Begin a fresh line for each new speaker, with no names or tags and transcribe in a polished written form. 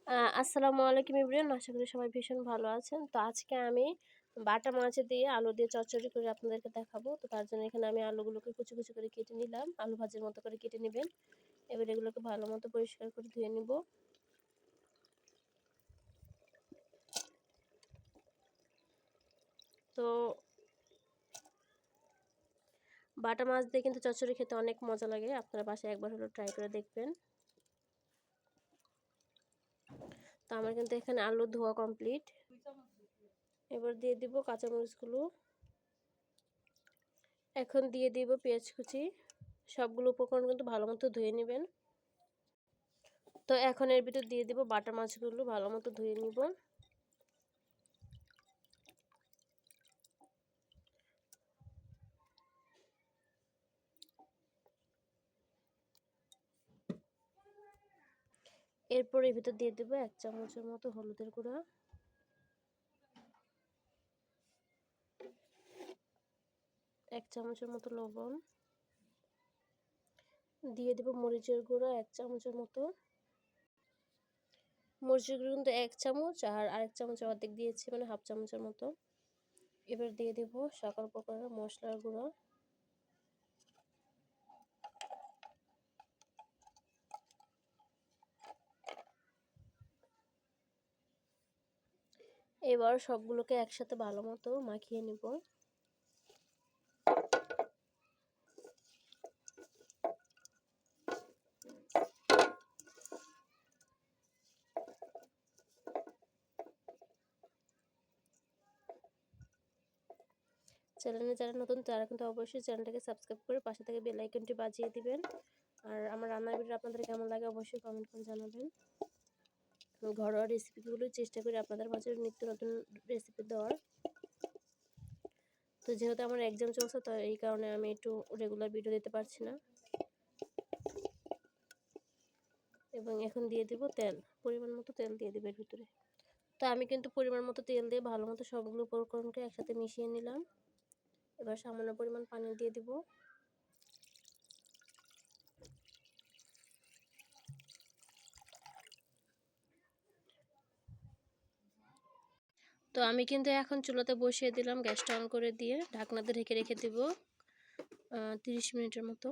আসসালামু আলাইকুম এভরিওয়ান, আশা করি সবাই ভীষণ ভালো আছেন। তো আজকে আমি বাটা মাছ দিয়ে আলু দিয়ে চচ্চড়ি করে আপনাদেরকে দেখাবো। তো তার জন্য এখানে আমি আলুগুলোকে কুচি কুচি করে কেটে নিলাম, আলু ভাজির মতো করে কেটে নেবেন। এবার এগুলোকে ভালো মতো পরিষ্কার করে ধুয়ে নিব। তো বাটা মাছ দিয়ে কিন্তু চচ্চড়ি খেতে অনেক মজা লাগে, আপনারা বাসায় একবার হলো ট্রাই করে দেখবেন। তো আমার কিন্তু এখানে আলু ধোয়া কমপ্লিট। এবার দিয়ে দিব কাঁচামরিচগুলো, এখন দিয়ে দিব পেঁয়াজ কুচি। সবগুলো উপকরণ কিন্তু ভালো মতো ধুয়ে নেবেন। তো এখন এর ভিতর দিয়ে দিব বাটা মাছগুলো, ভালো মতো ধুয়ে নিব। এরপর এর ভিতর দিয়ে দেবো 1 চামচের মতো হলুদের গুঁড়া, 1 চামচের মতো লবণ, দিয়ে দেবো মরিচের গুঁড়া 1 চামচের মতো। মরিচের গুঁড়ো কিন্তু 1 চামচ আর আরেক চামচের অর্ধেক দিয়েছি, মানে হাফ চামচের মতো। এবার দিয়ে দেবো সকল প্রকারের মশলার গুঁড়া, এবার সবগুলোকে একসাথে ভালো মতো মাখিয়ে নিব। চ্যানেলে যারা নতুন তারা কিন্তু অবশ্যই চ্যানেলটাকে সাবস্ক্রাইব করে পাশে থেকে বেল আইকনটি বাজিয়ে দিবেন। আর আমার রান্নার ভিডিও আপনাদের কেমন লাগে অবশ্যই কমেন্ট করে জানাবেন। ঘরোয়া রেসিপিগুলো চেষ্টা করি আপনাদের মাঝে নিত্য নতুন রেসিপি দেওয়ার। তো যেহেতু আমার এক্সাম চলছে, তো এই কারণে আমি একটু রেগুলার ভিডিও দিতে পারছি না। এবং এখন দিয়ে দেব তেল, পরিমাণ মতো তেল দিয়ে দেব এর ভিতরে। তো আমি কিন্তু পরিমাণ মতো তেল দিয়ে ভালো মতো সবগুলো উপকরণকে একসাথে মিশিয়ে নিলাম। এবার সামান্য পরিমাণ পানি দিয়ে দিব। তো আমি কিন্তু এখন চুলাতে বসিয়ে দিলাম, গ্যাসটা অন করে দিয়ে ঢাকনাতে ঢেকে রেখে দেব 30 মিনিটের মতো।